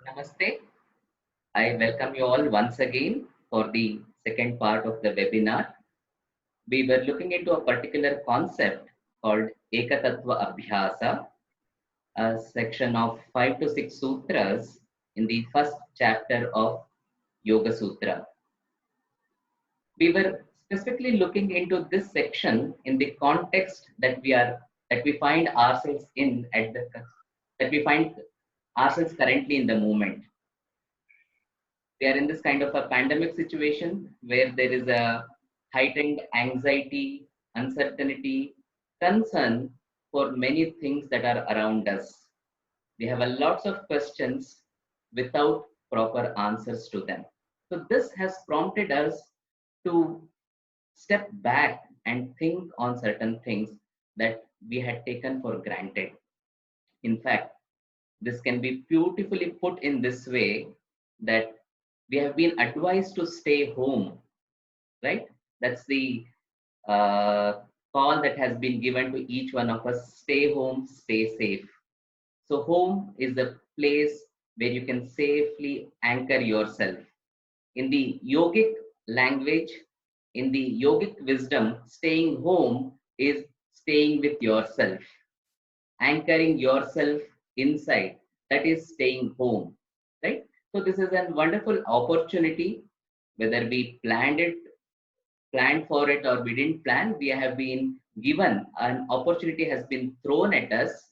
Namaste. I welcome you all once again for the second part of the webinar. We were looking into a particular concept called Ekatattva Abhyasa, a section of 5 to 6 sutras in the first chapter of Yoga Sutra. We were specifically looking into this section in the context that we find ourselves in that we find ourselves currently in the moment. We are in this kind of a pandemic situation where there is a heightened anxiety, uncertainty, concern for many things that are around us. We have a lots of questions without proper answers to them. So this has prompted us to step back and think on certain things that we had taken for granted. In fact, this can be beautifully put in this way that we have been advised to stay home, right? That's the call that has been given to each one of us: stay home, stay safe. So, home is the place where you can safely anchor yourself. In the yogic language, in the yogic wisdom, staying home is staying with yourself, anchoring yourself inside. That is staying home, right? So this is a wonderful opportunity, whether we planned for it or we didn't plan, we have been given an opportunity has been thrown at us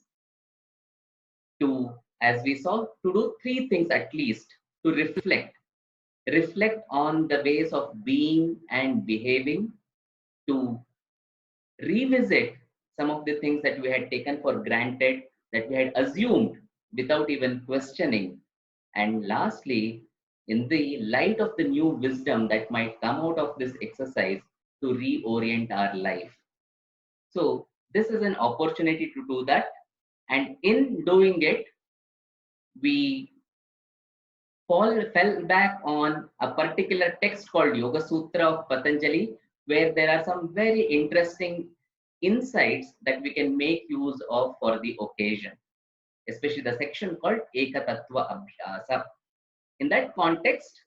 to, as we saw, to do three things at least: to reflect on the ways of being and behaving, to revisit some of the things that we had taken for granted, that we had assumed without even questioning. And lastly, in the light of the new wisdom that might come out of this exercise, to reorient our life. So, this is an opportunity to do that. And in doing it, we fell back on a particular text called Yoga Sutra of Patanjali, where there are some very interesting insights that we can make use of for the occasion, especially the section called Ekatattva Abhyasa. In that context,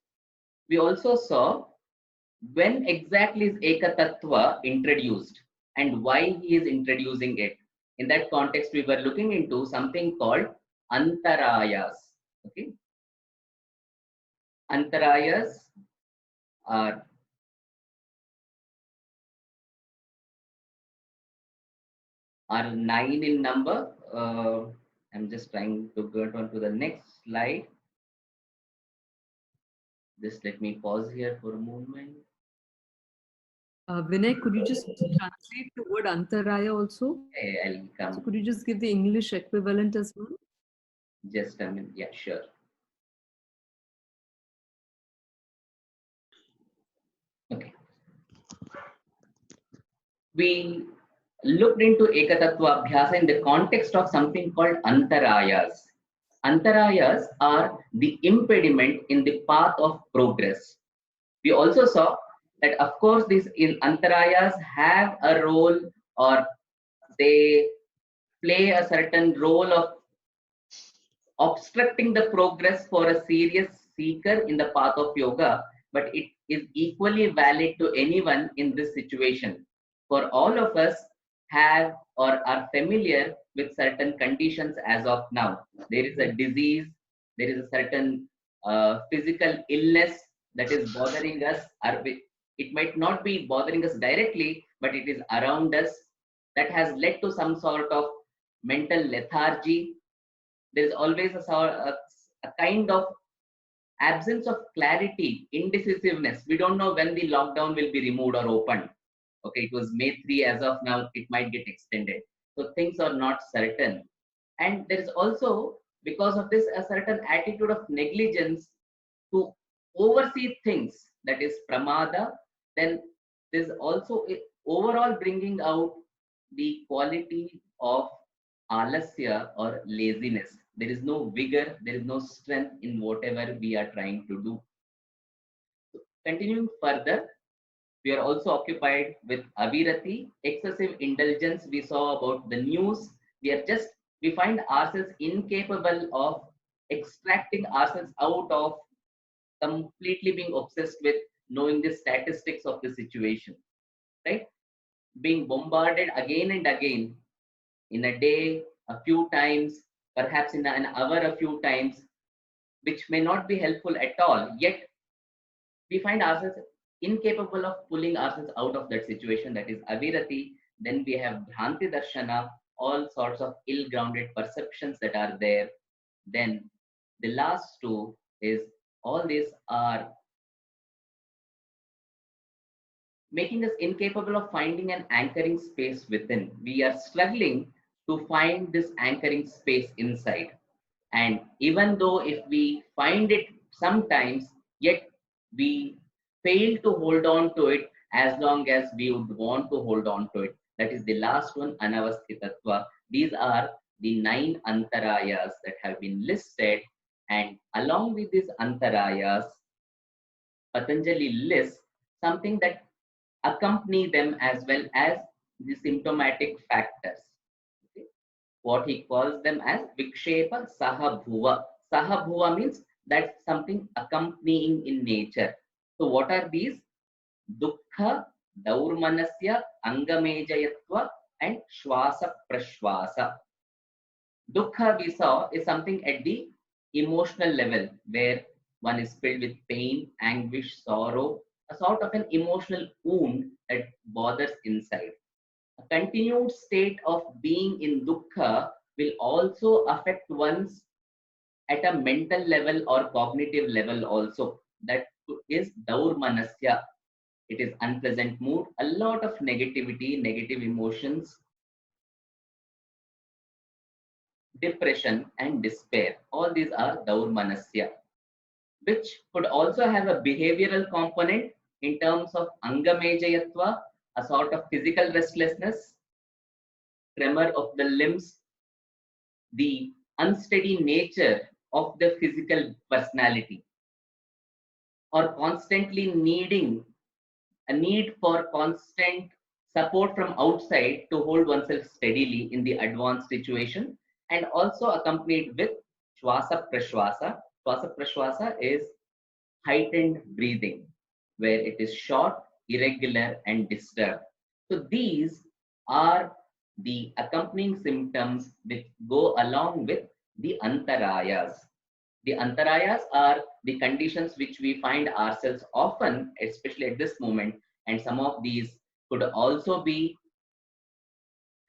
we also saw when exactly is Ekatattva introduced and why he is introducing it. In that context, we were looking into something called Antarayas. Okay, Antarayas are are 9 in number. I'm just trying to go on to the next slide. Just let me pause here for a moment. Vinay, could you just translate the word Antaraya also? Okay, I'll So come. could you just give the English equivalent as well? Just a minute. Yeah, sure. Okay. We looked into Ekatattva Abhyasa in the context of something called Antarayas. Antarayas are the impediment in the path of progress. We also saw that, of course, these in Antarayas have a role, or they play a certain role of obstructing the progress for a serious seeker in the path of yoga, but it is equally valid to anyone in this situation. For all of us have or are familiar with certain conditions as of now. There is a disease, there is a certain physical illness that is bothering us. It might not be bothering us directly, but it is around us, that has led to some sort of mental lethargy. There's always a kind of absence of clarity, indecisiveness. We don't know when the lockdown will be removed or opened. Okay, it was May 3, as of now, it might get extended. So things are not certain. And there is also, because of this, a certain attitude of negligence to oversee things, that is pramada. Then there's also overall bringing out the quality of alasya or laziness. There is no vigor, there is no strength in whatever we are trying to do. So continuing further, We are also occupied with avirati, excessive indulgence. We saw about the news. We find ourselves incapable of extracting ourselves out of completely being obsessed with knowing the statistics of the situation, right? Being bombarded again and again in a day, a few times, perhaps in an hour, a few times, which may not be helpful at all. Yet we find ourselves incapable of pulling ourselves out of that situation. That is avirati. Then we have bhranti darshana, all sorts of ill-grounded perceptions that are there. Then the last two is all these are making us incapable of finding an anchoring space within. We are struggling to find this anchoring space inside. And even though if we find it sometimes, yet we fail to hold on to it as long as we would want to hold on to it. That is the last one, anavasthitatva. These are the 9 antarayas that have been listed. And along with these antarayas, Patanjali lists something that accompany them as well as the symptomatic factors. Okay? What he calls them as vikshepa sahabhuva. Sahabhuva means that's something accompanying in nature. So what are these? Dukkha, daurmanasya, angamejayatva, and shwasa prashwasa. Dukkha we saw is something at the emotional level where one is filled with pain, anguish, sorrow, a sort of an emotional wound that bothers inside. A continued state of being in dukkha will also affect one's at a mental level or cognitive level also. That is daurmanasya. It is unpleasant mood, a lot of negativity, negative emotions, depression and despair. All these are daurmanasya, which could also have a behavioral component in terms of angamejayatva, a sort of physical restlessness, tremor of the limbs, the unsteady nature of the physical personality, or constantly needing a need for constant support from outside to hold oneself steadily in the advanced situation, and also accompanied with shwasa prashwasa. Shwasa prashwasa is heightened breathing, where it is short, irregular, and disturbed. So these are the accompanying symptoms which go along with the antarayas. The antarayas are the conditions which we find ourselves often, especially at this moment, and some of these could also be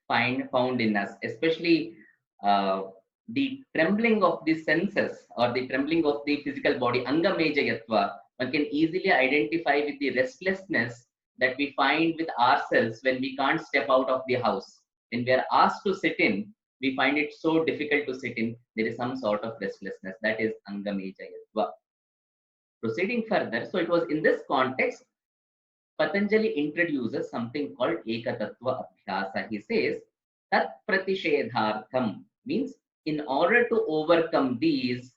found in us, especially uh, the trembling of the senses or the trembling of the physical body, angamejayatva. One can easily identify with the restlessness that we find with ourselves when we can't step out of the house. When we are asked to sit in, we find it so difficult to sit in. There is some sort of restlessness. That is angamejayatva. Proceeding further, so it was in this context Patanjali introduces something called Ekatattva Abhyasa. He says Tat Pratishedhartham means in order to overcome these,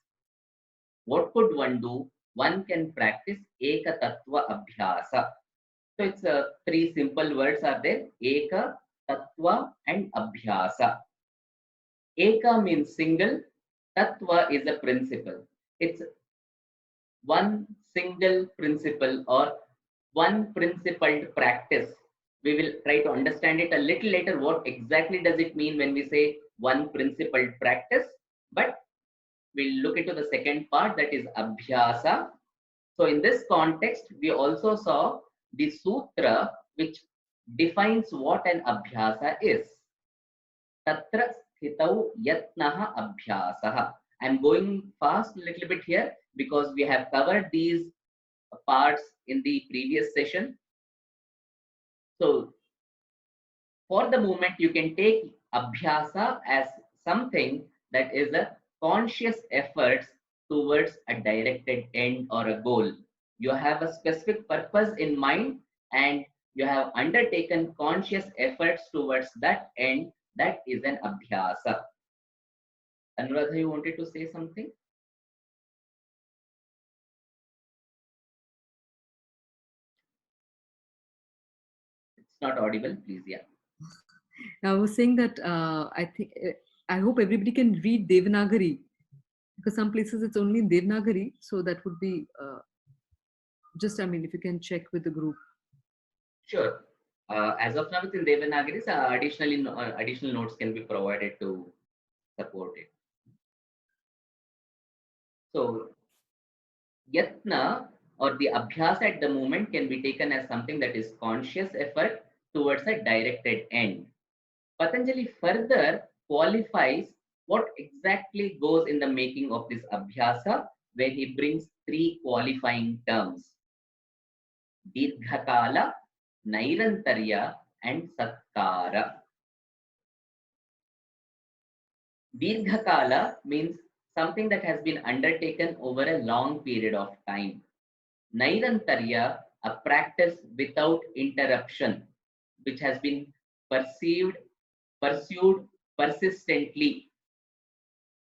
what could one do? One can practice Ekatattva Abhyasa. So it's three simple words are there: Eka, Tattva, and Abhyasa. Eka means single, Tattva is a principle. It's one single principle or one principled practice. We will try to understand it a little later. What exactly does it mean when we say one principled practice? But we'll look into the second part, that is abhyasa. So in this context, we also saw the sutra which defines what an abhyasa is. Tatra sthitau yatnaha abhyasah. I'm going fast a little bit here because we have covered these parts in the previous session. So for the moment, you can take abhyasa as something that is a conscious effort towards a directed end or a goal. You have a specific purpose in mind and you have undertaken conscious efforts towards that end. That is an abhyasa. Anuradha, you wanted to say something? not audible, please. Yeah. I was saying that I hope everybody can read Devanagari, because some places it's only in Devanagari. So that would be just, I mean, if you can check with the group. Sure. As of now, it's in Devanagari. Additional notes can be provided to support it. So, yatna or the abhyasa at the moment can be taken as something that is conscious effort towards a directed end. Patanjali further qualifies what exactly goes in the making of this abhyasa, where he brings three qualifying terms: Dirghakala, Nairantarya, and Satkara. Dirghakala means something that has been undertaken over a long period of time. Nairantarya, a practice without interruption, which has been pursued persistently.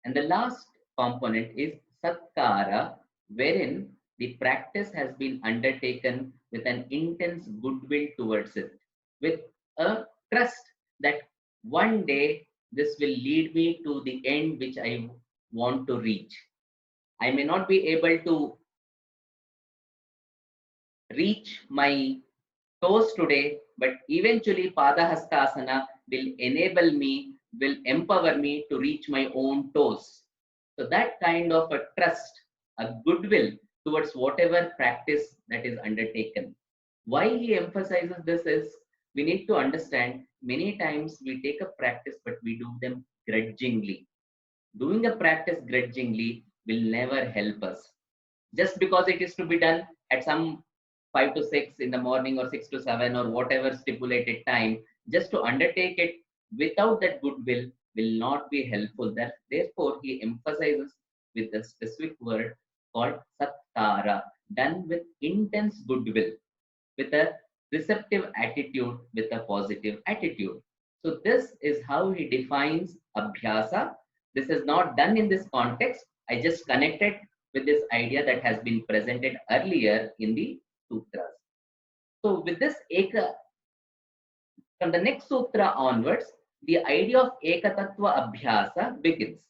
And the last component is Satkara, wherein the practice has been undertaken with an intense goodwill towards it, with a trust that one day this will lead me to the end which I want to reach. I may not be able to reach my toes today, but eventually Padahastasana will enable me, will empower me to reach my own toes. So that kind of a trust, a goodwill towards whatever practice that is undertaken. Why he emphasizes this is we need to understand many times we take a practice, but we do them grudgingly. Doing a practice grudgingly will never help us. Just because it is to be done at some 5 to 6 in the morning or 6 to 7 or whatever stipulated time, just to undertake it without that goodwill will not be helpful. Therefore, he emphasizes with a specific word called sattara, done with intense goodwill, with a receptive attitude, with a positive attitude. So this is how he defines abhyasa. This is not done in this context. I just connected with this idea that has been presented earlier in the sutras. So with this from the next sutra onwards, the idea of ekatattva abhyasa begins.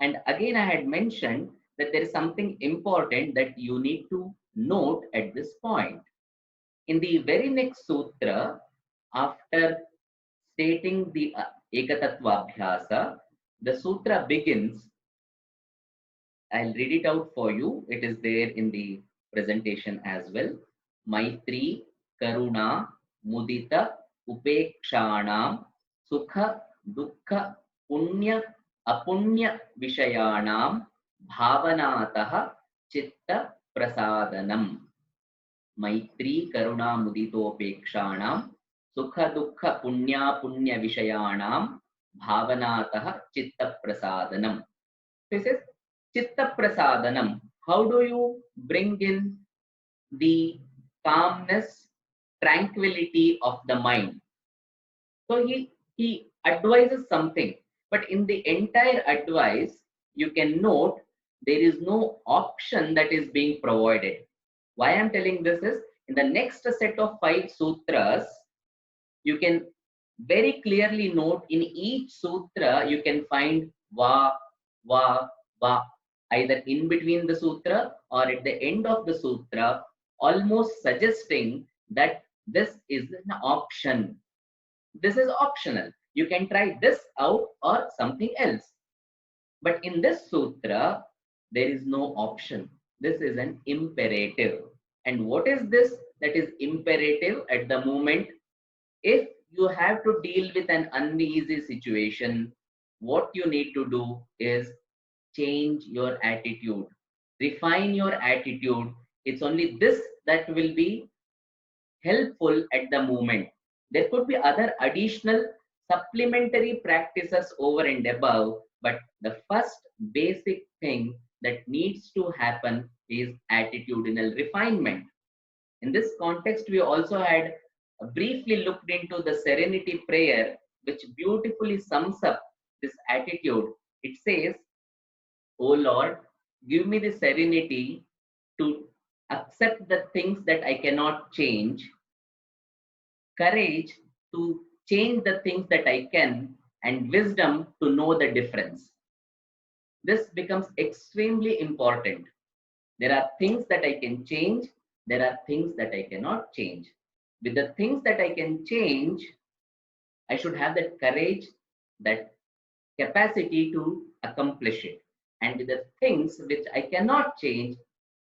And again, I had mentioned that there is something important that you need to note at this point. In the very next sutra, after stating the ekatattva abhyasa, the sutra begins. I'll read it out for you. It is there in the presentation as well. Maitri, Karuna, Mudita, Upekshanam, Sukha, Dukkha, Punya, Apunya Vishayanam, Bhavanataha, Chitta Prasadanam. Maitri, Karuna, Muditopekshanam, Sukha, Dukkha, Punya Vishayanam, Bhavanataha, Chitta Prasadanam. This is Chitta Prasadanam. How do you bring in the calmness, tranquility of the mind? So he advises something, but in the entire advice, you can note there is no option that is being provided. Why I'm telling this is in the next set of 5 sutras, you can very clearly note in each sutra, you can find va, va, va, either in between the sutra or at the end of the sutra, almost suggesting that this is an option. This is optional. You can try this out or something else. But in this sutra, there is no option. This is an imperative. And what is this that is imperative at the moment? If you have to deal with an uneasy situation, what you need to do is change your attitude, refine your attitude. It's only this that will be helpful at the moment. There could be other additional supplementary practices over and above, but the first basic thing that needs to happen is attitudinal refinement. In this context, we also had briefly looked into the serenity prayer, which beautifully sums up this attitude. It says, "O Lord, give me the serenity to accept the things that I cannot change courage to change the things that I can, and wisdom to know the difference. This becomes extremely important. There are things that I can change, there are things that I cannot change. With the things that I can change, I should have that courage, that capacity to accomplish it. And with the things which I cannot change,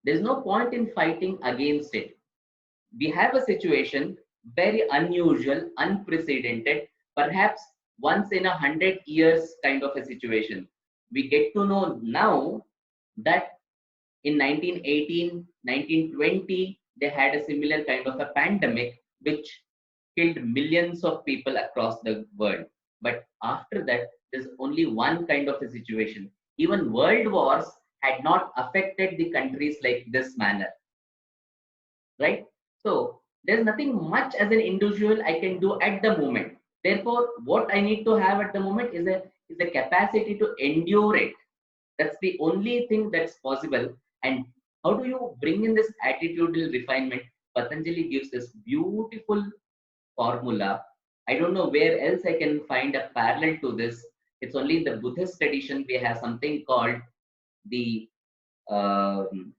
there's no point in fighting against it. We have a situation very unusual, unprecedented, perhaps once in 100 years kind of a situation. We get to know now that in 1918, 1920, they had a similar kind of a pandemic which killed millions of people across the world. But after that, there's only one kind of a situation. Even world wars had not affected the countries like this manner, right? So there's nothing much as an individual I can do at the moment. Therefore, what I need to have at the moment is a capacity to endure it. That's the only thing that's possible. And how do you bring in this attitudinal refinement? Patanjali gives this beautiful formula. I don't know where else I can find a parallel to this. It's only in the Buddhist tradition we have something called the um,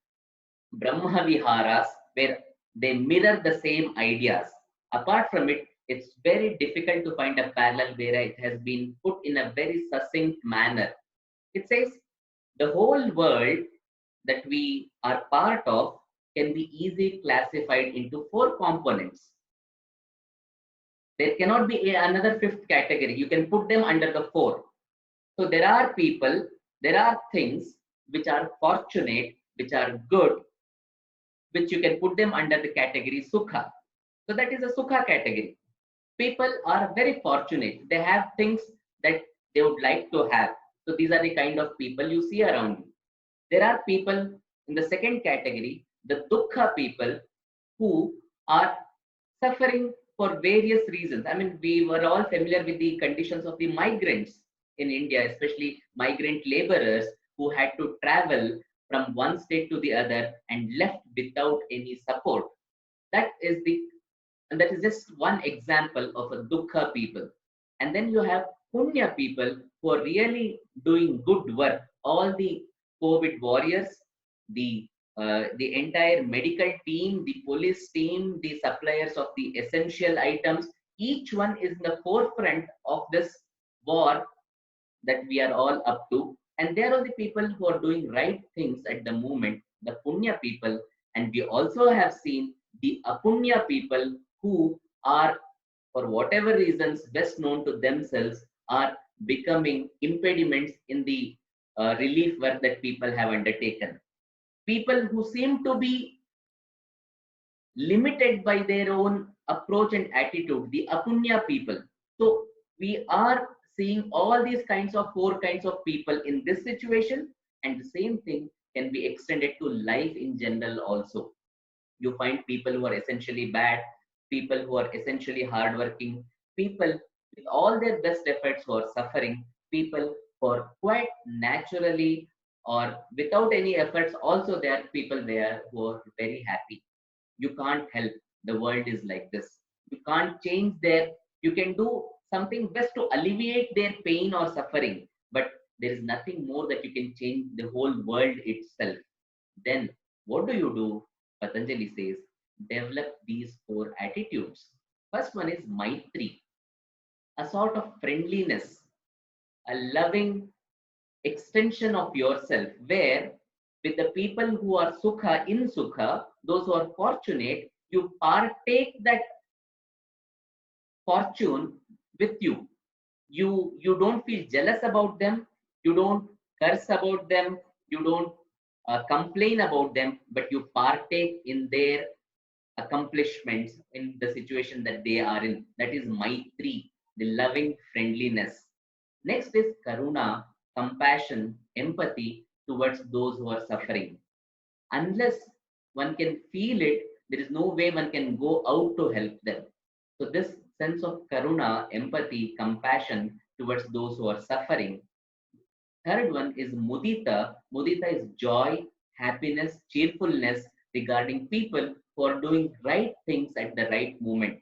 Brahma Viharas, where they mirror the same ideas. Apart from it, it's very difficult to find a parallel where it has been put in a very succinct manner. It says the whole world that we are part of can be easily classified into four components. There cannot be another fifth category. You can put them under the four. So there are people, there are things which are fortunate, which are good, which you can put them under the category Sukha. So that is a Sukha category. People are very fortunate. They have things that they would like to have. So these are the kind of people you see around you. There are people in the second category, the Dukkha people, who are suffering for various reasons. I mean, we were all familiar with the conditions of the migrants in India, especially migrant laborers who had to travel from one state to the other and left without any support. That is the and that is just one example of a dukkha people. And then you have punya people who are really doing good work. All the COVID warriors, the entire medical team, the police team, the suppliers of the essential items, each one is in the forefront of this war that we are all up to. And there are the people who are doing right things at the moment, the punya people. And we also have seen the apunya people who are, for whatever reasons best known to themselves, are becoming impediments in the relief work that people have undertaken. People who seem to be limited by their own approach and attitude, the apunya people. So we are seeing all these kinds of four kinds of people in this situation, and the same thing can be extended to life in general also. You find people who are essentially bad, people who are essentially hardworking, people with all their best efforts who are suffering, people who are quite naturally or without any efforts also there are people there who are very happy. You can't help. The world is like this. You can't change their, you can do something best to alleviate their pain or suffering, but there is nothing more that you can change the whole world itself. Then what do? Patanjali says, develop these four attitudes. First one is Maitri, a sort of friendliness, a loving extension of yourself, where with the people who are Sukha, in Sukha, those who are fortunate, you partake that fortune with you. You don't feel jealous about them, you don't curse about them, you don't complain about them, but you partake in their accomplishments in the situation that they are in. That is Maitri, the loving friendliness. Next is Karuna, compassion, empathy towards those who are suffering. Unless one can feel it, there is no way one can go out to help them. So, this sense of Karuna, empathy, compassion towards those who are suffering. Third one is Mudita. Mudita is joy, happiness, cheerfulness regarding people who are doing right things at the right moment.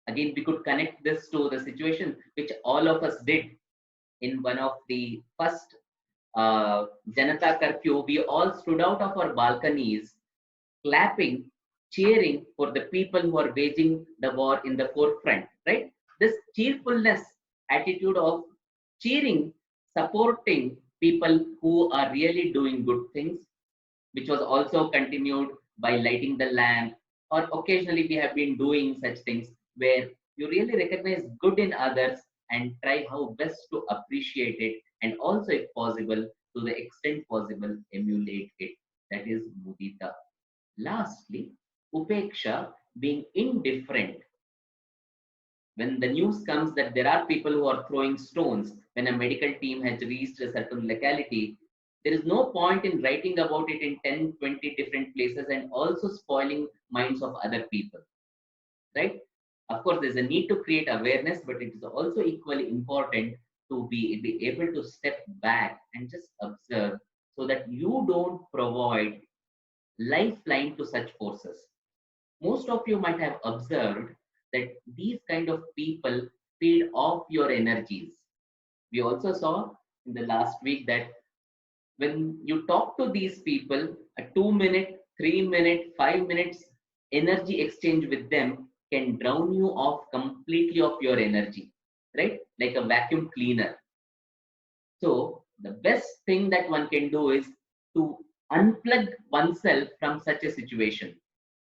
Again, we could connect this to the situation which all of us did in one of the first Janata curfew. We all stood out of our balconies, clapping, cheering for the people who are waging the war in the forefront, right? This cheerfulness attitude of cheering, supporting people who are really doing good things, which was also continued by lighting the lamp, or occasionally we have been doing such things where you really recognize good in others and try how best to appreciate it, and also, if possible, to the extent possible, emulate it. That is mudita. Lastly, upeksha, being indifferent. When the news comes that there are people who are throwing stones, when a medical team has reached a certain locality, there is no point in writing about it in 10, 20 different places and also spoiling minds of other people, right? Of course, there's a need to create awareness, but it is also equally important to be able to step back and just observe so that you don't provide lifeline to such forces. Most of you might have observed that these kind of people feed off your energies. We also saw in the last week that when you talk to these people, a 2 minute, 3 minute, 5 minutes energy exchange with them can drown you off completely of your energy, right? Like a vacuum cleaner. So the best thing that one can do is to unplug oneself from such a situation.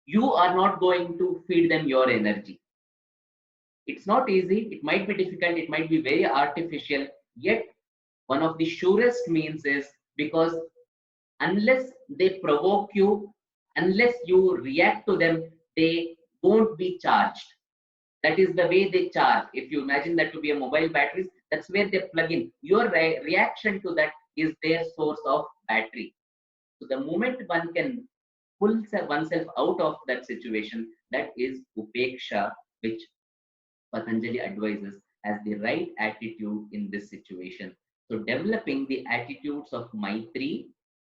You are not going to feed them your energy. It's not easy, it might be difficult, it might be very artificial, yet one of the surest means is because unless they provoke you, unless you react to them, they won't be charged. That is the way they charge. If you imagine that to be a mobile batteries, that's where they plug in. Your reaction to that is their source of battery. So the moment one can pull oneself out of that situation, that is upeksha, which Patanjali advises as the right attitude in this situation. So developing the attitudes of Maitri,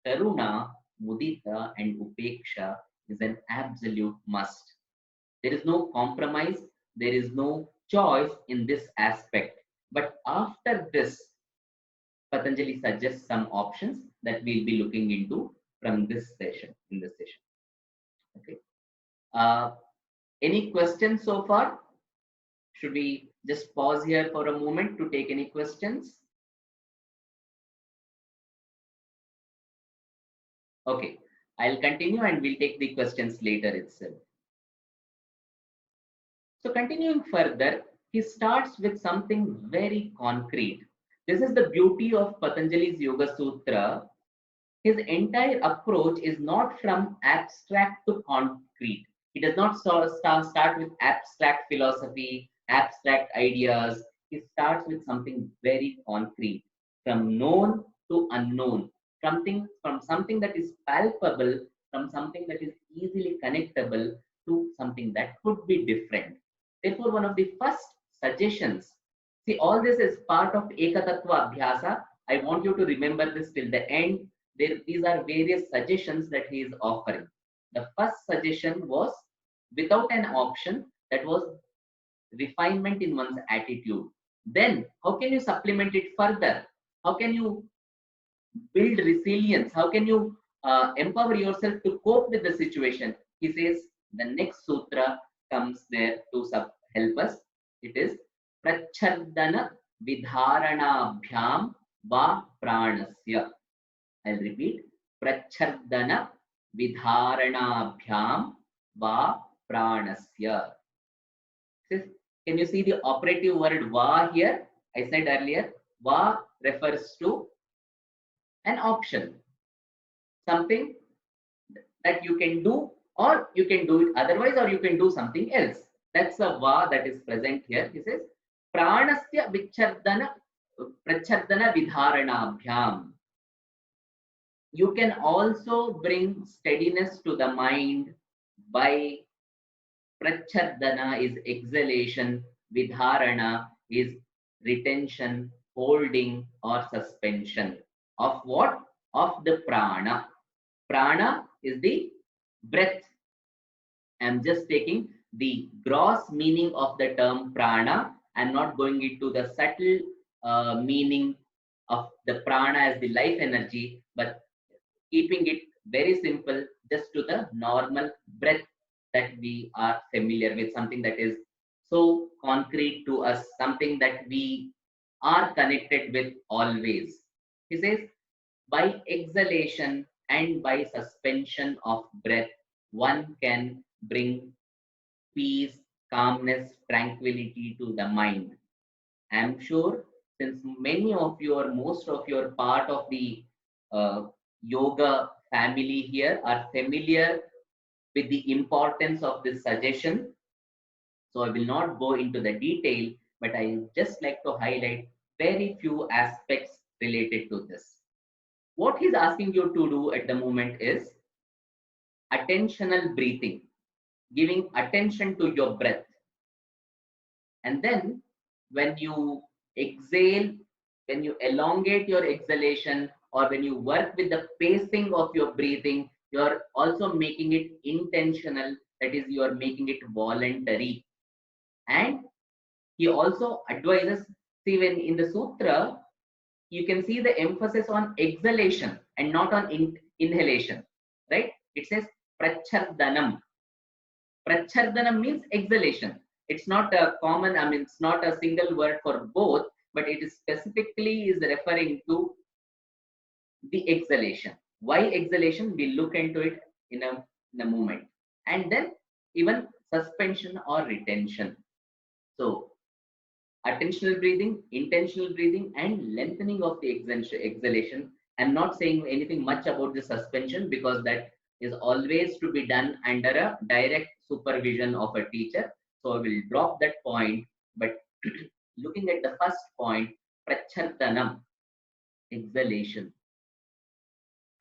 Karuna, Mudita, and Upeksha is an absolute must. There is no compromise, there is no choice in this aspect. But after this, Patanjali suggests some options that we'll be looking into from this session, in this session. Okay. Any questions so far? Should we just pause here for a moment to take any questions? Okay, I'll continue and we'll take the questions later itself. So continuing further, he starts with something very concrete. This is the beauty of Patanjali's Yoga Sutra. His entire approach is not from abstract to concrete. He does not start with abstract philosophy, abstract ideas. He starts with something very concrete, from known to unknown, from something that is palpable, from something that is easily connectable to something that could be different. Therefore, one of the first suggestions, see, all this is part of Ekatattva Abhyasa. I want you to remember this till the end. These are various suggestions that he is offering. The first suggestion was without an option, that was refinement in one's attitude. Then, how can you supplement it further? How can you build resilience? How can you empower yourself to cope with the situation? He says the next sutra comes there to help us. It is Prachardana Vidharanabhyam Va Pranasya. I'll repeat. Prachardana Vidharanabhyam Va Pranasya. Can you see the operative word Va here? I said earlier, Va refers to an option, something that you can do, or you can do it otherwise, or you can do something else. That's a Va that is present here. He says, Pranasya Prachardana Vidharanabhyam. You can also bring steadiness to the mind by Prachardana is exhalation, Vidharana is retention, holding, or suspension. Of what? Of the prana. Prana is the breath. I'm just taking the gross meaning of the term prana. I'm not going into the subtle meaning of the prana as the life energy, but keeping it very simple, just to the normal breath that we are familiar with, something that is so concrete to us, something that we are connected with always. He says, by exhalation and by suspension of breath, one can bring peace, calmness, tranquility to the mind. I'm sure since many of you or most of you are part of the yoga family here are familiar with the importance of this suggestion. So I will not go into the detail, but I just like to highlight very few aspects related to this. What he's asking you to do at the moment is attentional breathing, giving attention to your breath. And then when you exhale, when you elongate your exhalation, or when you work with the pacing of your breathing, you're also making it intentional. That is, you are making it voluntary. And he also advises, see, when in the sutra, you can see the emphasis on exhalation and not on inhalation, right? It says prachardanam. Prachardanam means exhalation. It's not a common, I mean, it's not a single word for both, but it is specifically is referring to the exhalation. Why exhalation? We'll look into it in a moment. And then even suspension or retention. So attentional breathing, intentional breathing, and lengthening of the exhalation. I'm not saying anything much about the suspension because that is always to be done under a direct supervision of a teacher. So I will drop that point. But looking at the first point, prachartanam, exhalation.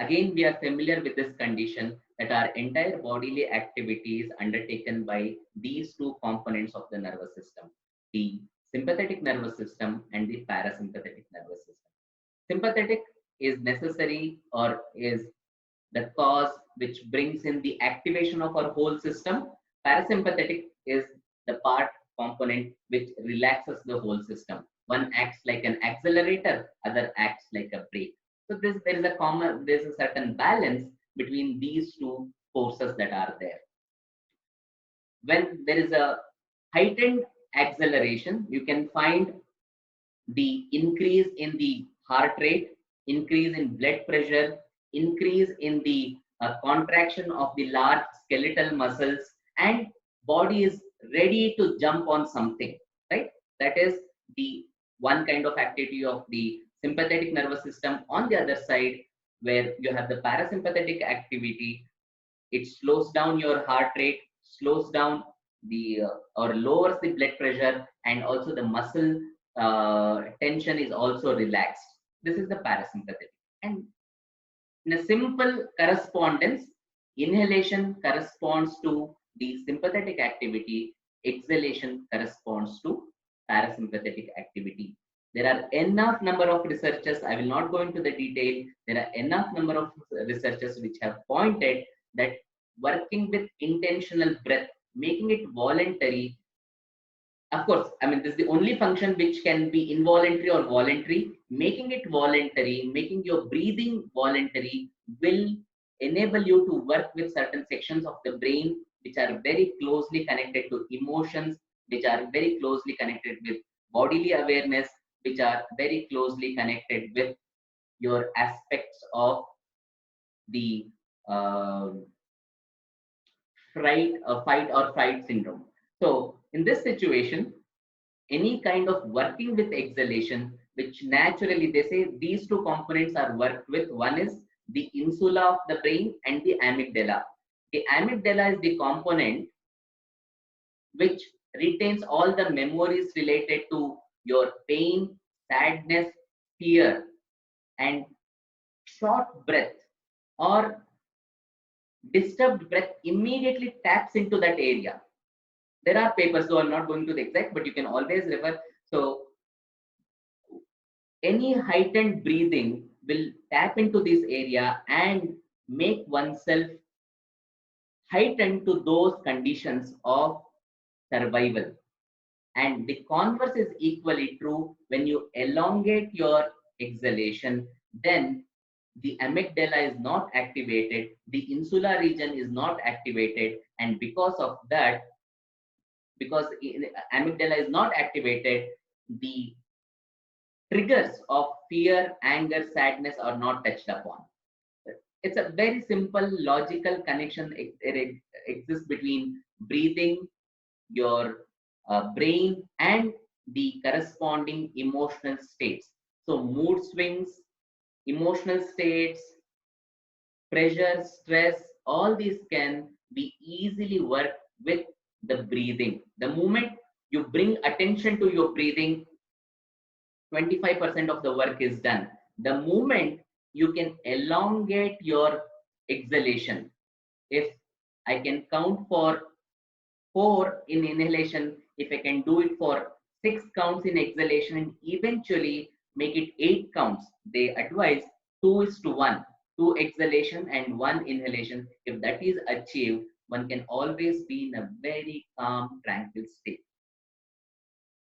Again, we are familiar with this condition that our entire bodily activity is undertaken by these two components of the nervous system, the sympathetic nervous system and the parasympathetic nervous system. Sympathetic is necessary or is the cause which brings in the activation of our whole system. Parasympathetic is the part component which relaxes the whole system. One acts like an accelerator, other acts like a brake. So there's a certain balance between these two forces that are there. When there is a heightened acceleration, you can find the increase in the heart rate, increase in blood pressure, increase in the contraction of the large skeletal muscles, and body is ready to jump on something, right? That is the one kind of activity of the sympathetic nervous system. On the other side, where you have the parasympathetic activity, it slows down your heart rate, slows down the or lowers the blood pressure, and also the muscle tension is also relaxed. This is the parasympathetic. And in a simple correspondence, inhalation corresponds to the sympathetic activity, exhalation corresponds to parasympathetic activity. There are enough number of researchers, I will not go into the detail, there are enough number of researchers which have pointed that working with intentional breath, making it voluntary, of course, I mean, this is the only function which can be involuntary or voluntary. Making it voluntary, making your breathing voluntary will enable you to work with certain sections of the brain which are very closely connected to emotions, which are very closely connected with bodily awareness, which are very closely connected with your aspects of the uh, fight or fright syndrome. So in this situation, any kind of working with exhalation, which naturally they say these two components are worked with. One is the insula of the brain and the amygdala. The amygdala is the component which retains all the memories related to your pain, sadness, fear, and short breath or disturbed breath immediately taps into that area. There are papers, so I'm not going to the exact, but you can always refer. So any heightened breathing will tap into this area and make oneself heightened to those conditions of survival. And the converse is equally true. When you elongate your exhalation, then the amygdala is not activated, the insula region is not activated, and because of that, because amygdala is not activated, the triggers of fear, anger, sadness are not touched upon. It's a very simple logical connection. It exists between breathing, your brain, and the corresponding emotional states. So mood swings, emotional states, pressure, stress, all these can be easily worked with the breathing. The moment you bring attention to your breathing, 25% of the work is done. The moment you can elongate your exhalation, if I can count for 4 in inhalation, if I can do it for 6 counts in exhalation and eventually make it 8 counts, they advise 2 is to 1, 2 exhalation and 1 inhalation. If that is achieved, one can always be in a very calm, tranquil state.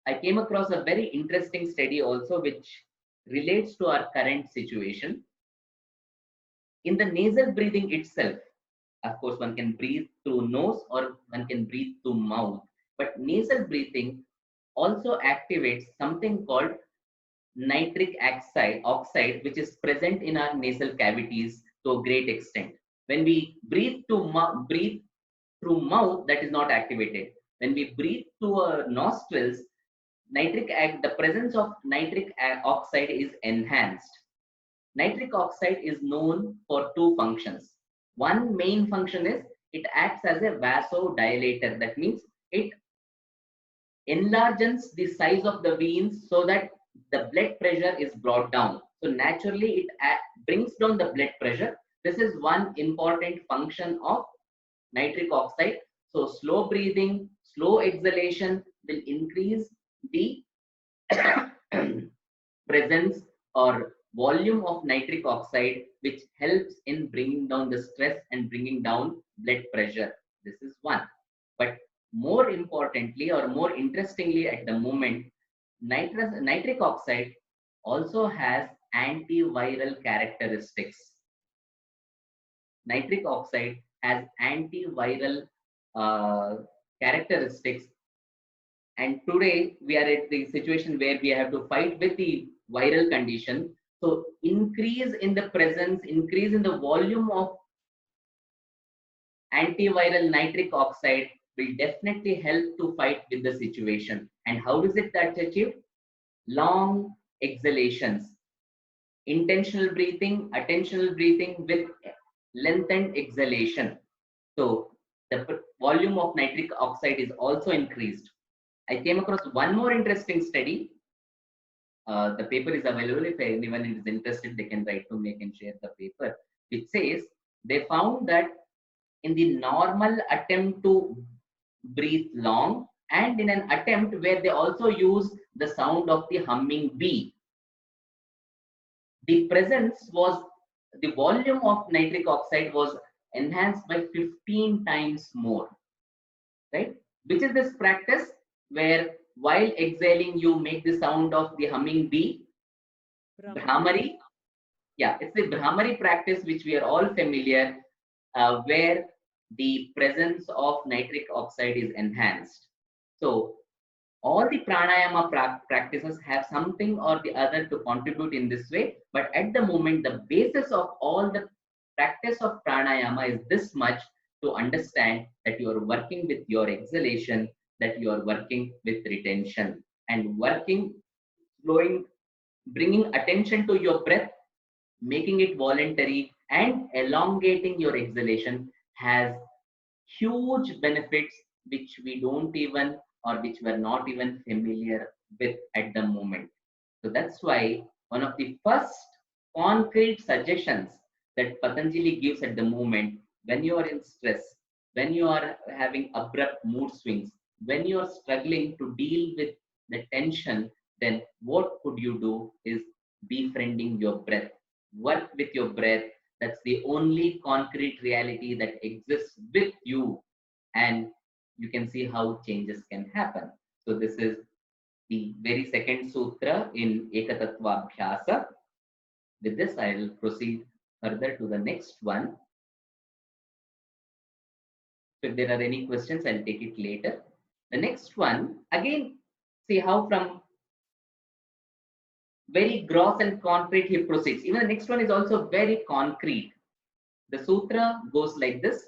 I came across a very interesting study also which relates to our current situation. In the nasal breathing itself, of course, one can breathe through nose or one can breathe through mouth. But nasal breathing also activates something called nitric oxide, which is present in our nasal cavities to a great extent. When we breathe through mouth, that is not activated. When we breathe through our nostrils, the presence of nitric oxide is enhanced. Nitric oxide is known for 2 functions. One main function is it acts as a vasodilator. That means it enlarges the size of the veins so that the blood pressure is brought down. So naturally it brings down the blood pressure. This is one important function of nitric oxide. So slow breathing, slow exhalation will increase the presence or volume of nitric oxide, which helps in bringing down the stress and bringing down blood pressure. This is one. But more importantly or more interestingly at the moment, nitric oxide also has antiviral characteristics. Nitric oxide has antiviral uh, characteristics, and today we are at the situation where we have to fight with the viral condition. So increase in the presence, increase in the volume of antiviral nitric oxide will definitely help to fight with the situation. And how is it that's achieved? Long exhalations, intentional breathing, attentional breathing with lengthened exhalation. So the volume of nitric oxide is also increased. I came across one more interesting study. The paper is available. If anyone is interested, they can write to me and share the paper. Which says they found that in the normal attempt to breathe long and in an attempt where they also use the sound of the humming bee, the volume of nitric oxide was enhanced by 15 times more, right? Which is this practice where while exhaling, you make the sound of the humming bee, Brahmari. Yeah, it's the Brahmari practice, which we are all familiar, where the presence of nitric oxide is enhanced. So all the pranayama practices have something or the other to contribute in this way, but at the moment the basis of all the practice of pranayama is this much: to understand that you are working with your exhalation, that you are working with retention, and working, flowing, bringing attention to your breath, making it voluntary, and elongating your exhalation has huge benefits which we don't even or which we're not even familiar with at the moment. So that's why one of the first concrete suggestions that Patanjali gives at the moment, when you are in stress, when you are having abrupt mood swings, when you are struggling to deal with the tension, then what could you do is befriending your breath. Work with your breath. That's the only concrete reality that exists with you. And you can see how changes can happen. So this is the very second sutra in Ekatattva Abhyasa. With this, I will proceed further to the next one. So if there are any questions, I'll take it later. The next one, again, see how from very gross and concrete he proceeds. Even the next one is also very concrete. The sutra goes like this: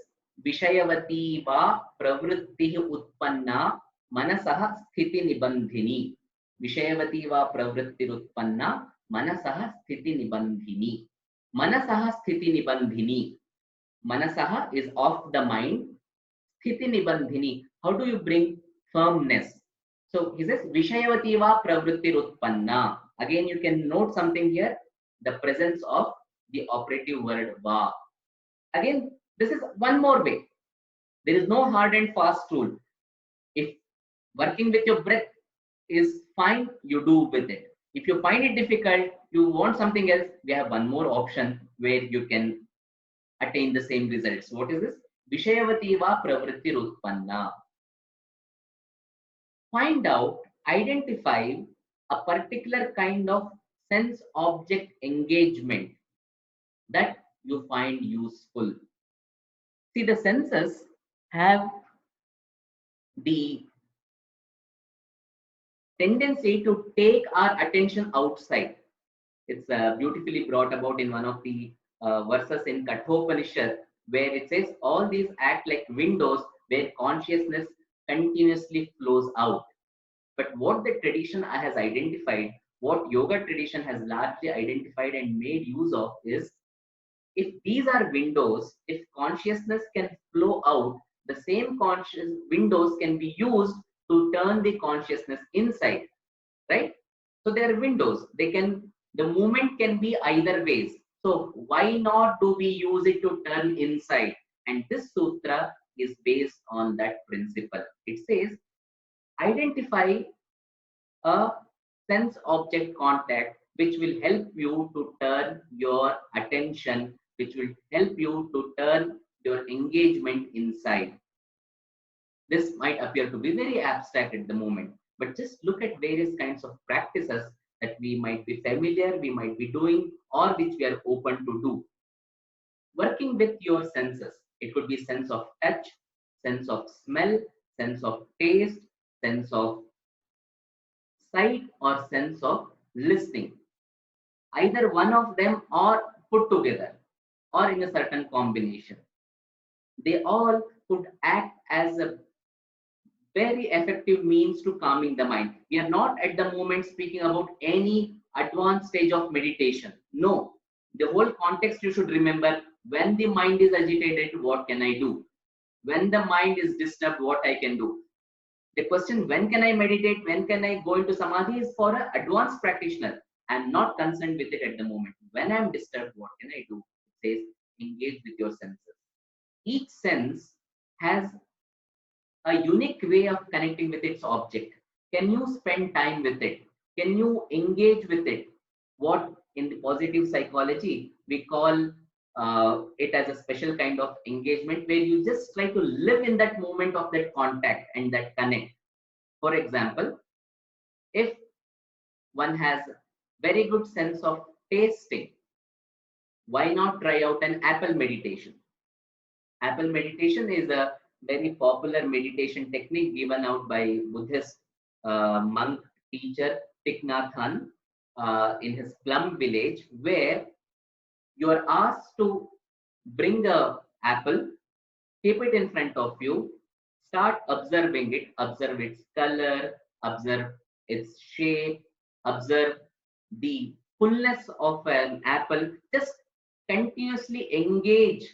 Vishayavati va pravritti utpanna manasaha sthiti nibandhini. Vishayavati va pravritti utpanna manasaha sthiti nibandhini. Manasaha sthiti nibandhini. Manasaha is of the mind. Sthiti nibandhini. How do you bring firmness? So he says Vishayavati va pravritti utpanna. Again, you can note something here: the presence of the operative word va. Again, this is one more way. There is no hard and fast rule. If working with your breath is fine, you do with it. If you find it difficult, you want something else, we have one more option where you can attain the same results. What is this? Vishayavati va pravritti utpanna. Find out, identify a particular kind of sense object engagement that you find useful. See, the senses have the tendency to take our attention outside. It's beautifully brought about in one of the verses in Kathopanishad, where it says all these act like windows where consciousness continuously flows out. But what the tradition has identified, what yoga tradition has largely identified and made use of is, if these are windows, if consciousness can flow out, the same conscious windows can be used to turn the consciousness inside, right? So they are windows. They can, the movement can be either ways. So why not do we use it to turn inside? And this sutra is based on that principle. It says, identify a sense object contact which will help you to turn your attention, which will help you to turn your engagement inside. This might appear to be very abstract at the moment, but just look at various kinds of practices that we might be familiar, we might be doing, or which we are open to do. Working with your senses, it could be sense of touch, sense of smell, sense of taste, sense of sight, or sense of listening. Either one of them or put together or in a certain combination. They all could act as a very effective means to calming the mind. We are not at the moment speaking about any advanced stage of meditation. No, the whole context you should remember: when the mind is agitated, what can I do? When the mind is disturbed, what I can do? The question, when can I meditate, when can I go into samadhi, is for an advanced practitioner. I'm not concerned with it at the moment. When I'm disturbed, what can I do? It says, engage with your senses. Each sense has a unique way of connecting with its object. Can you spend time with it? Can you engage with it? What in the positive psychology we call it as a special kind of engagement, where you just try to live in that moment of that contact and that connect. For example, if one has very good sense of tasting, why not try out an apple meditation? Apple meditation is a very popular meditation technique given out by Buddhist monk teacher Thich Nhat Hanh in his Plum village, where you are asked to bring a apple, keep it in front of you, start observing it, observe its color, observe its shape, observe the fullness of an apple. Just continuously engage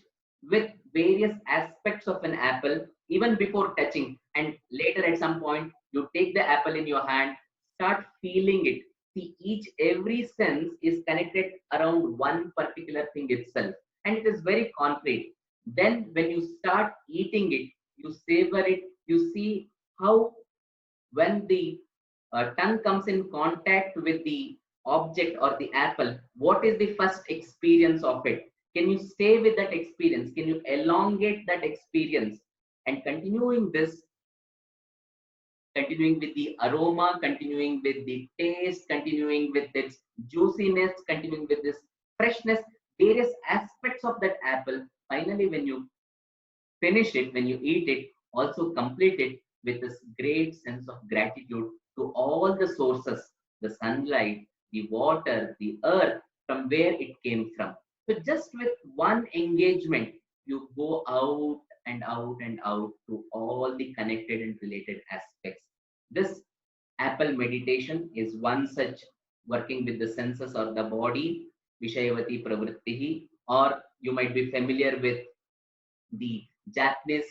with various aspects of an apple even before touching, and later at some point you take the apple in your hand, start feeling it. See, every sense is connected around one particular thing itself, and it is very concrete. Then when you start eating it, you savor it, you see how when the tongue comes in contact with the object or the apple, what is the first experience of it? Can you stay with that experience? Can you elongate that experience? And continuing this, continuing with the aroma, continuing with the taste, continuing with its juiciness, continuing with this freshness, various aspects of that apple. Finally, when you finish it, when you eat it, also complete it with this great sense of gratitude to all the sources, the sunlight, the water, the earth, from where it came from. So just with one engagement, you go out and out and out to all the connected and related aspects. This Apple meditation is one such, working with the senses or the body, Vishayavati Pravrittihi, or you might be familiar with the Japanese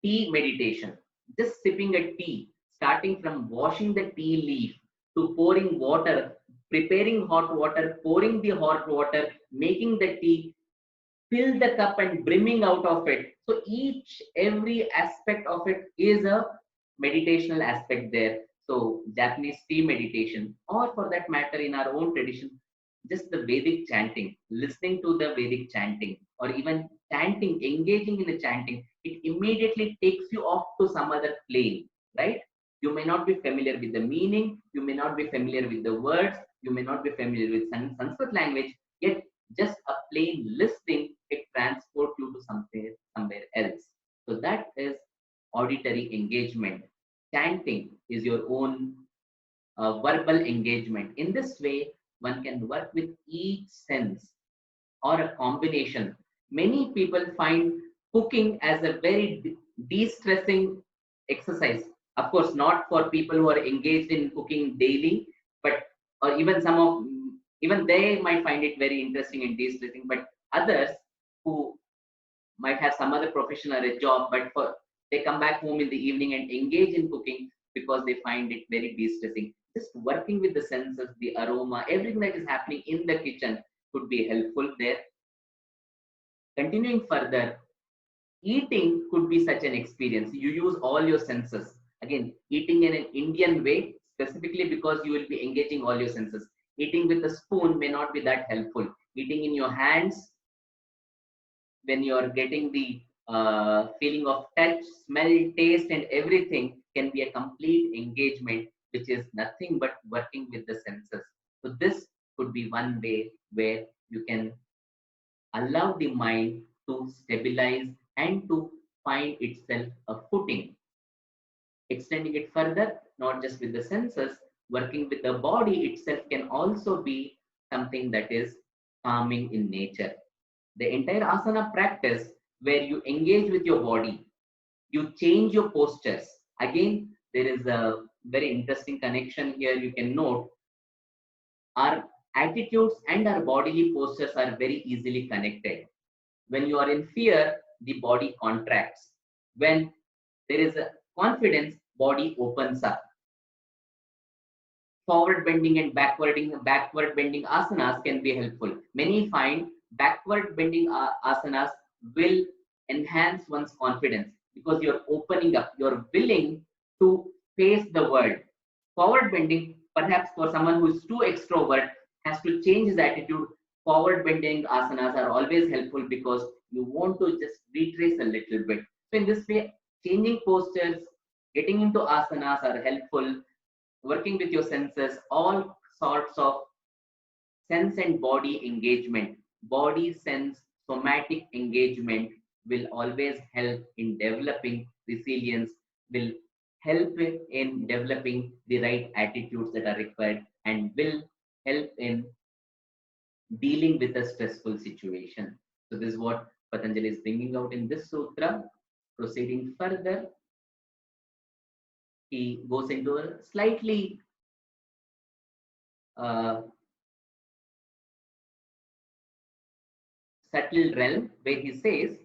tea meditation. Just sipping a tea, starting from washing the tea leaf to pouring water, preparing hot water, pouring the hot water, making the tea, fill the cup and brimming out of it. So each every aspect of it is a meditational aspect there. So Japanese tea meditation, or for that matter, in our own tradition, just the Vedic chanting, listening to the Vedic chanting, or even chanting, engaging in the chanting, it immediately takes you off to some other plane, right? You may not be familiar with the meaning, you may not be familiar with the words, you may not be familiar with Sanskrit language, yet just a plain listening, it transports you to somewhere else. So that is auditory engagement. Chanting is your own verbal engagement. In this way, one can work with each sense or a combination. Many people find cooking as a very de-stressing exercise. Of course, not for people who are engaged in cooking daily, but or even some of even they might find it very interesting and de-stressing. But others who might have some other profession or a job, but for they come back home in the evening and engage in cooking because they find it very de-stressing. Just working with the senses, the aroma, everything that is happening in the kitchen could be helpful there. Continuing further, eating could be such an experience. You use all your senses. Again, eating in an Indian way, specifically because you will be engaging all your senses. Eating with a spoon may not be that helpful. Eating in your hands, when you are getting the feeling of touch, smell, taste, and everything, can be a complete engagement, which is nothing but working with the senses. So this could be one way where you can allow the mind to stabilize and to find itself a footing. Extending it further, not just with the senses, working with the body itself can also be something that is calming in nature. The entire asana practice, where you engage with your body, you change your postures. Again, there is a very interesting connection here you can note. Our attitudes and our bodily postures are very easily connected. When you are in fear, the body contracts. When there is a confidence, body opens up. Forward bending and backward bending asanas can be helpful. Many find backward bending asanas will enhance one's confidence because you're opening up, you're willing to face the world. Forward bending, perhaps for someone who is too extrovert, has to change his attitude. Forward bending asanas are always helpful because you want to just retrace a little bit. So in this way, changing postures, getting into asanas are helpful. Working with your senses, all sorts of sense and body engagement, body sense somatic engagement will always help in developing resilience, will help in developing the right attitudes that are required, and will help in dealing with a stressful situation. So this is what Patanjali is bringing out in this sutra. Proceeding further, he goes into a slightly subtle realm where he says,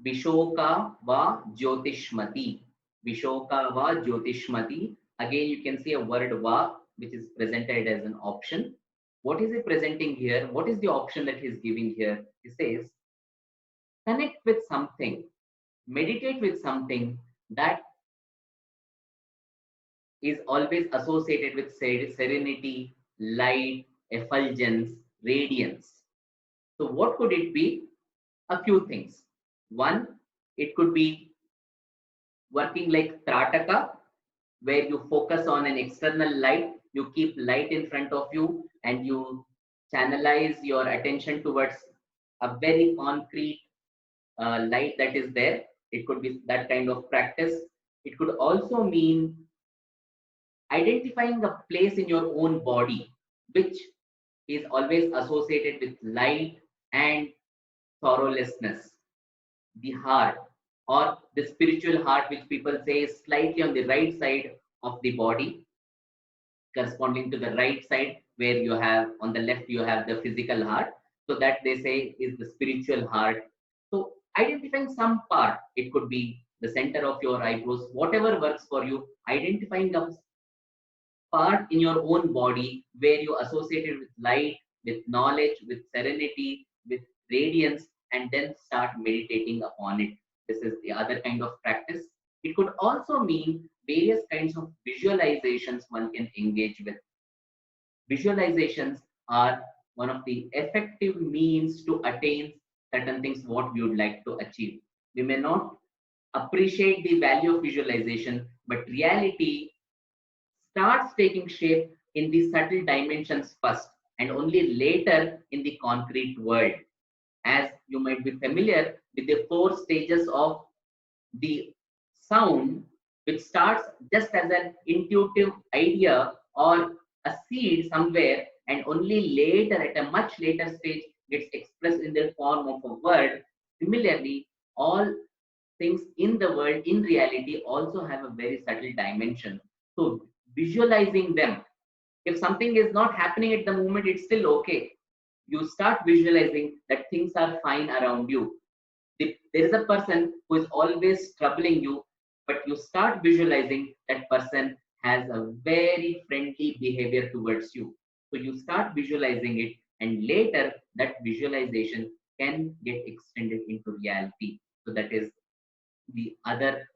Vishoka va Jyotishmati. Vishoka va Jyotishmati. Again, you can see a word va, which is presented as an option. What is he presenting here? What is the option that he's giving here? He says, connect with something, meditate with something that is always associated with serenity, light, effulgence, radiance. So, what could it be? A few things. One, it could be working like Trataka, where you focus on an external light, you keep light in front of you and you channelize your attention towards a very concrete light that is there. It could be that kind of practice. It could also mean identifying a place in your own body which is always associated with light and sorrowlessness. The heart, or the spiritual heart, which people say is slightly on the right side of the body, corresponding to the right side, where you have on the left you have the physical heart. So that they say is the spiritual heart. So identifying some part, it could be the center of your eyebrows, whatever works for you, identifying a part in your own body where you associate it with light, with knowledge, with serenity, with radiance, and then start meditating upon it. This is the other kind of practice. It could also mean various kinds of visualizations one can engage with. Visualizations are one of the effective means to attain certain things what we would like to achieve. We may not appreciate the value of visualization, but reality starts taking shape in the subtle dimensions first and only later in the concrete world. As you might be familiar with the four stages of the sound, which starts just as an intuitive idea or a seed somewhere, and only later, at a much later stage, gets expressed in the form of a word. Similarly, all things in the world in reality also have a very subtle dimension. So visualizing them, if something is not happening at the moment, it's still okay. You start visualizing that things are fine around you. If there is a person who is always troubling you, but you start visualizing that person has a very friendly behavior towards you. So you start visualizing it, and later that visualization can get extended into reality. So that is the other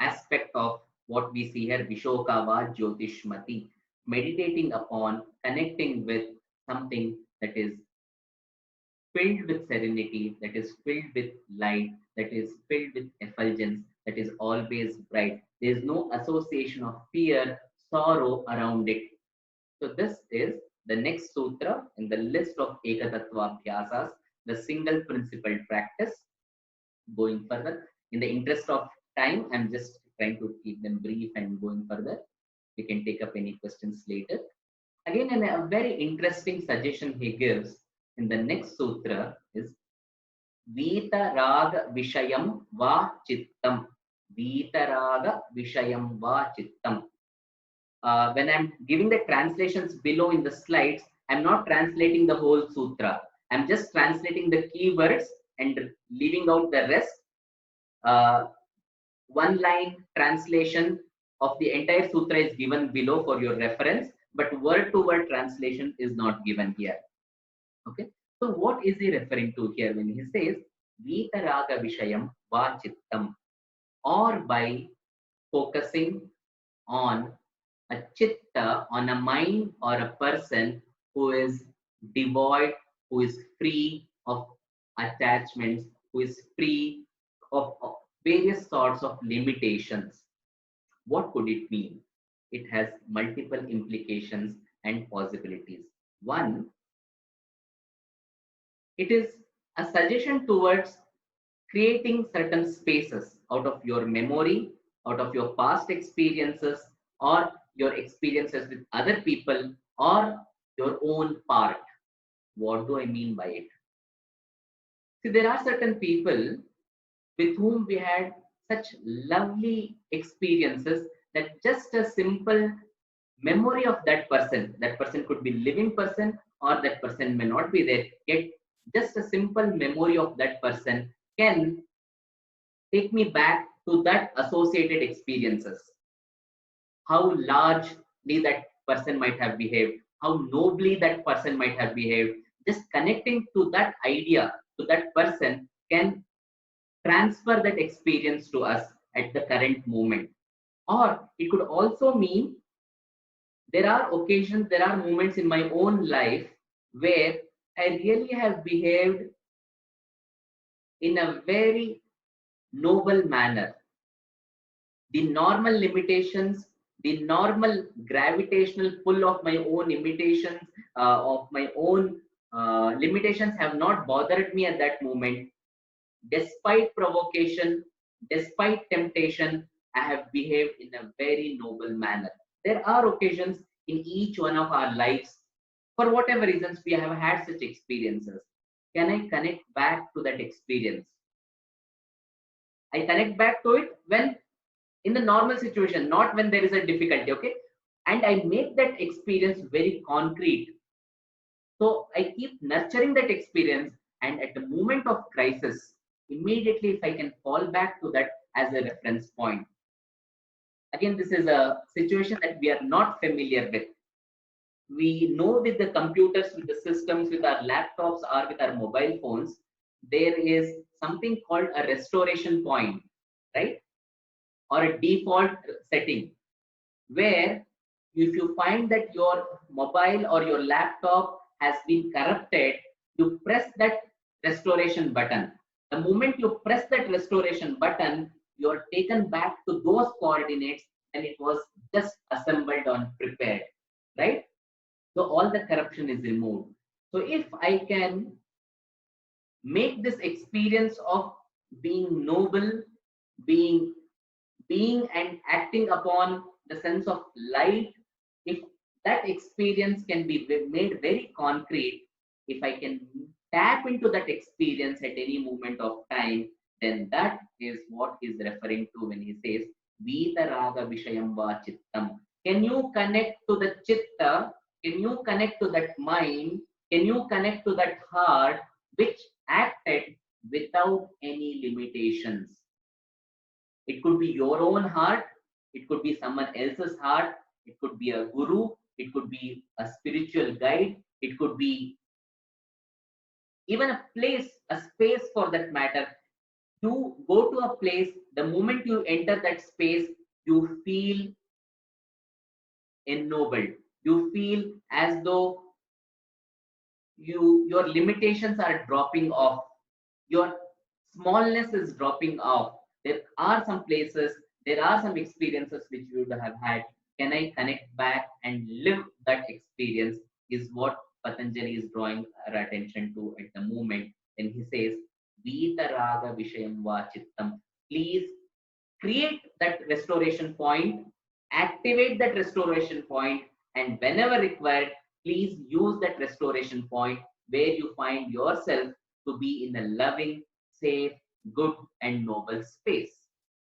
aspect of what we see here, Vishokava Jyotishmati, meditating upon connecting with something that is filled with serenity, that is filled with light, that is filled with effulgence, that is always bright. There is no association of fear, sorrow around it. So this is the next sutra in the list of Ekatattva Abhyasas, the single principled practice. Going further, in the interest of time, I'm just trying to keep them brief and going further. We can take up any questions later. Again, and a very interesting suggestion he gives in the next sutra is Vitaraga Vishayam Va Chittam. Vitaraga Vishayam Va Chittam. When I'm giving the translations below in the slides, I'm not translating the whole sutra. I'm just translating the keywords and leaving out the rest. One line translation of the entire sutra is given below for your reference, but word to word translation is not given here. Okay. So what is he referring to here when he says Vitaraga Vishayam Vachittam, or by focusing on a chitta, on a mind or a person who is devoid, who is free of attachments, who is free of various sorts of limitations. What could it mean? It has multiple implications and possibilities. One, it is a suggestion towards creating certain spaces out of your memory, out of your past experiences, or your experiences with other people, or your own part. What do I mean by it? See, there are certain people with whom we had such lovely experiences that just a simple memory of that person could be living person or that person may not be there, yet just a simple memory of that person can take me back to that associated experiences. How largely that person might have behaved, how nobly that person might have behaved. Just connecting to that idea, to that person, can transfer that experience to us at the current moment. Or it could also mean there are occasions, there are moments in my own life where I really have behaved in a very noble manner. The normal limitations, the normal gravitational pull of my own imitations, of my own limitations have not bothered me at that moment. Despite provocation, despite temptation, I have behaved in a very noble manner. There are occasions in each one of our lives, for whatever reasons, we have had such experiences. Can I connect back to that experience? I connect back to it when in the normal situation, not when there is a difficulty, okay? And I make that experience very concrete. So I keep nurturing that experience, and at the moment of crisis, immediately if I can fall back to that as a reference point. Again, this is a situation that we are not familiar with. We know with the computers, with the systems, with our laptops or with our mobile phones, there is something called a restoration point, right? Or a default setting, where if you find that your mobile or your laptop has been corrupted, you press that restoration button. The moment you press that restoration button, you are taken back to those coordinates and it was just assembled on prepared, right? So all the corruption is removed. So if I can make this experience of being noble, being and acting upon the sense of light, if that experience can be made very concrete, if I can tap into that experience at any moment of time, then that is what he's referring to when he says Vitaraga Vishayam Va Chittam. Can you connect to the chitta? Can you connect to that mind? Can you connect to that heart which acted without any limitations? It could be your own heart, it could be someone else's heart, it could be a guru, it could be a spiritual guide, it could be even a place, a space for that matter. You go to a place, the moment you enter that space, you feel ennobled. You feel as though your limitations are dropping off. Your smallness is dropping off. There are some places, there are some experiences which you would have had. Can I connect back and live that experience? Is what Patanjali is drawing our attention to at the moment when he says, Vitaraga Vishayam Va Chittam. Please create that restoration point, activate that restoration point, and whenever required, please use that restoration point where you find yourself to be in a loving, safe, good, and noble space.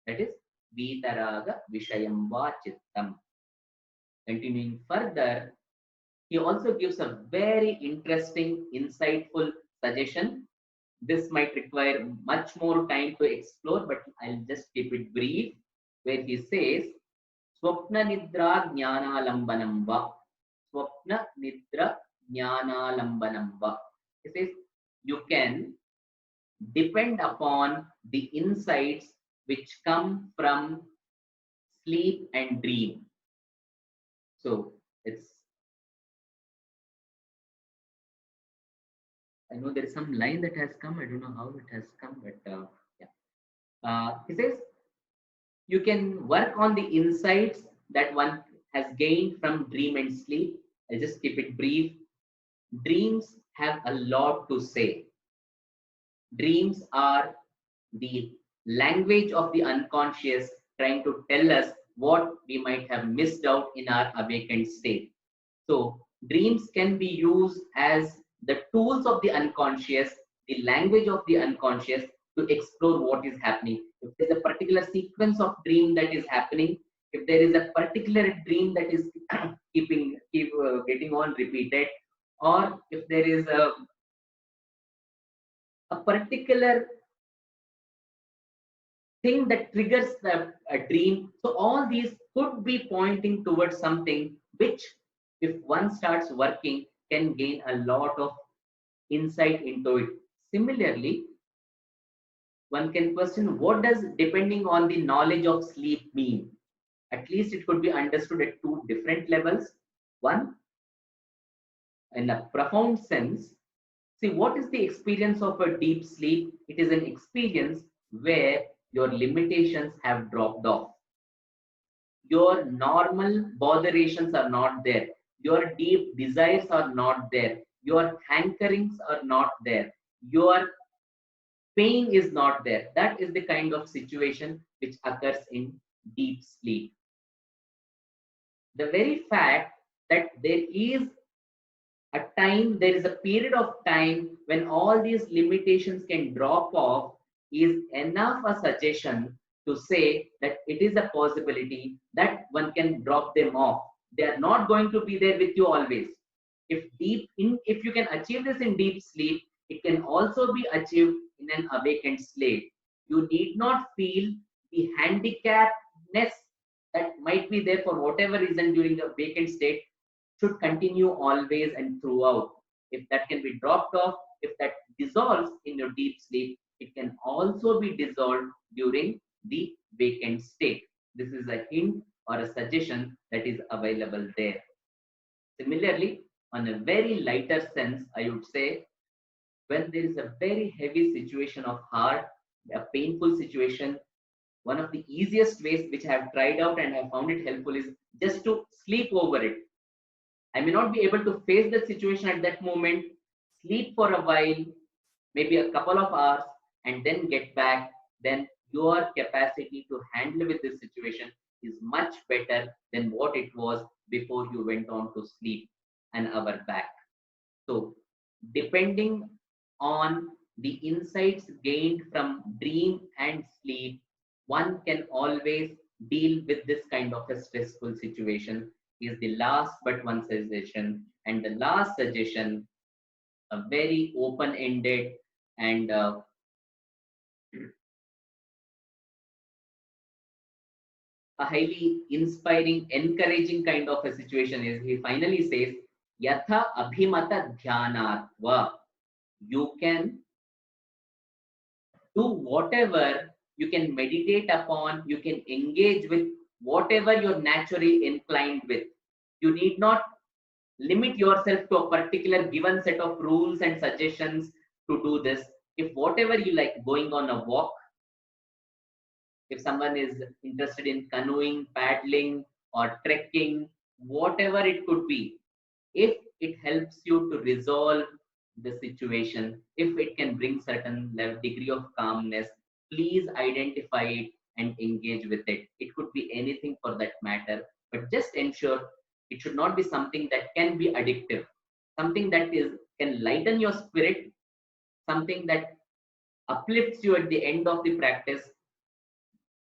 That is Vitaraga Vishayam Vachittam. Continuing further, he also gives a very interesting, insightful suggestion. This might require much more time to explore, but I'll just keep it brief, where he says, Swapna Nidra Jnanalambanam Va. Swapna Nidra Jnanalambanam Va. He says, you can depend upon the insights which come from sleep and dream. So it's, I know there is some line that has come. I don't know how it has come, but yeah. He says you can work on the insights that one has gained from dream and sleep. I'll just keep it brief. Dreams have a lot to say. Dreams are the language of the unconscious trying to tell us what we might have missed out in our awakened state. So dreams can be used as the tools of the unconscious, the language of the unconscious to explore what is happening. If there's a particular sequence of dream that is happening, if there is a particular dream that is keep getting on repeated, or if there is a particular thing that triggers a dream. So all these could be pointing towards something which, if one starts working, can gain a lot of insight into it. Similarly, one can question what does depending on the knowledge of sleep mean? At least it could be understood at two different levels. One, in a profound sense, see what is the experience of a deep sleep? It is an experience where your limitations have dropped off. Your normal botherations are not there. Your deep desires are not there. Your hankerings are not there. Your pain is not there. That is the kind of situation which occurs in deep sleep. The very fact that there is a time, there is a period of time when all these limitations can drop off is enough a suggestion to say that it is a possibility that one can drop them off. They are not going to be there with you always. If you can achieve this in deep sleep, it can also be achieved in an awakened state. You need not feel the handicapness that might be there for whatever reason during the awakened state should continue always and throughout. If that can be dropped off, if that dissolves in your deep sleep, it can also be dissolved during the vacant state. This is a hint or a suggestion that is available there. Similarly, on a very lighter sense, I would say when there is a very heavy situation of heart, a painful situation, one of the easiest ways which I have tried out and I found it helpful is just to sleep over it. I may not be able to face the situation at that moment, sleep for a while, maybe a couple of hours, and then get back. Then your capacity to handle with this situation is much better than what it was before you went on to sleep an hour back. So, depending on the insights gained from dream and sleep, one can always deal with this kind of a stressful situation is the last but one suggestion. And the last suggestion, a very open-ended and a highly inspiring, encouraging kind of a situation is he finally says, Yatha Abhimata Dhyanatva. You can do whatever you can meditate upon, you can engage with whatever you're naturally inclined with. You need not limit yourself to a particular given set of rules and suggestions to do this. If whatever you like, going on a walk, if someone is interested in canoeing, paddling, or trekking, whatever it could be, if it helps you to resolve the situation, if it can bring certain level, degree of calmness, please identify it and engage with it. It could be anything for that matter, but just ensure it should not be something that can be addictive, something that is can lighten your spirit, something that uplifts you at the end of the practice.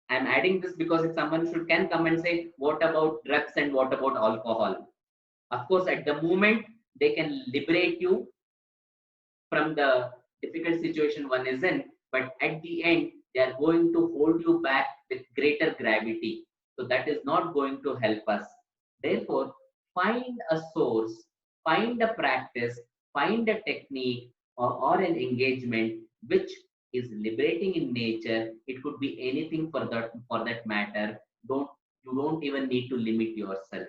I'm adding this because if someone should can come and say, what about drugs and what about alcohol? Of course, at the moment, they can liberate you from the difficult situation one is in, but at the end, they are going to hold you back with greater gravity. So that is not going to help us. Therefore, find a source, find a practice, find a technique or an engagement which is liberating in nature. It could be anything for that matter. You don't even need to limit yourself.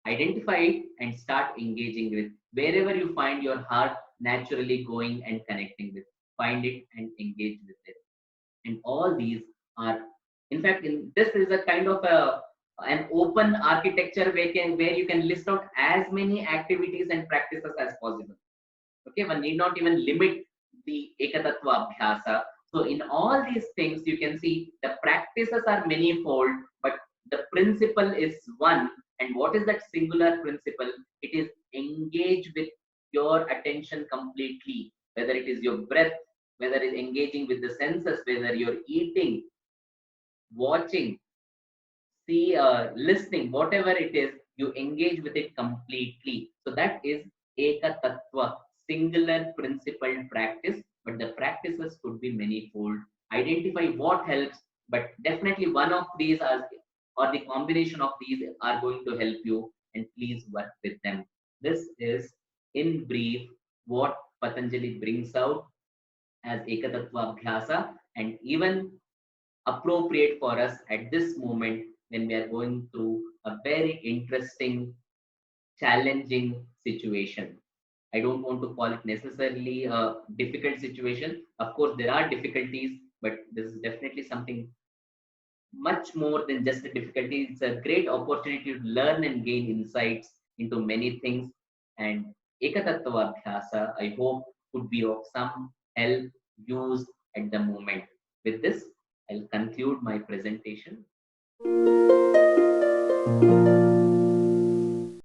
Identify it and start engaging with wherever you find your heart naturally going and connecting with. Find it and engage with it. And all these are, in fact, in this is a kind of an open architecture where you can list out as many activities and practices as possible. Okay, one need not even limit the Ekatattva Abhyasa. So in all these things, you can see the practices are manifold, but the principle is one. And what is that singular principle? It is engage with your attention completely, whether it is your breath, whether it is engaging with the senses, whether you're eating, watching, listening, whatever it is, you engage with it completely. So that is Eka Tattva, singular principled practice, but the practices could be manifold. Identify what helps, but definitely one of these are, or the combination of these are going to help you, and please work with them. This is, in brief, what Patanjali brings out as Ekatattva Abhyasa, and even appropriate for us at this moment when we are going through a very interesting, challenging situation. I don't want to call it necessarily a difficult situation. Of course, there are difficulties, but this is definitely something much more than just a difficulty. It's a great opportunity to learn and gain insights into many things. And Ekatattva Abhyasa, I hope, could be of some help, use at the moment. With this, I'll conclude my presentation.